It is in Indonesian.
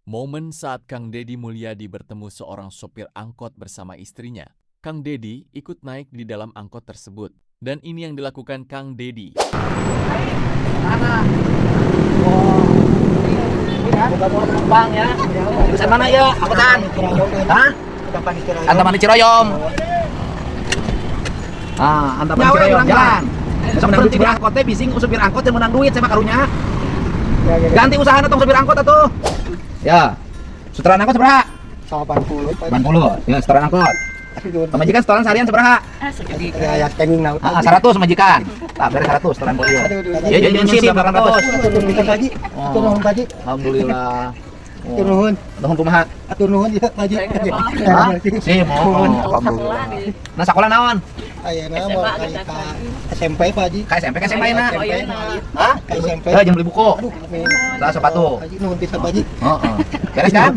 Momen saat Kang Deddy Mulyadi bertemu seorang sopir angkot bersama istrinya. Kang Deddy ikut naik di dalam angkot tersebut. Dan ini yang dilakukan Kang Deddy. Bang ya. Jurusan mana ya? Angkutan? Hah? Antaman Ciroyom. Ah, Antaman Ciroyom jalan. Bisa menang duit angkotnya bising supir angkot yang menang duit sama karunya. Ganti usaha tong supir angkot atuh. Ya. Setoran angkot seberapa? 80. 80. Ya, setoran angkot. Majikan setoran seharian seberapa? Ya tenging nang. 100 majikan. Tak beres 100 setoran polio. Ya jadi sip 800. Turun Haji. Turun Haji. Alhamdulillah. Turun. Nuhun kumaha? Turun ya Haji. Sip, mohon. Alhamdulillah. Nah, sekolah naon? Ayeuna mau ka SMP Pak Haji. Ka SMP ka SMP na. Hah? Ka SMP. Ya, jangan beli buku. Salah sepatu. Haji nuhun pisan Pak Haji. Heeh. Beres kan?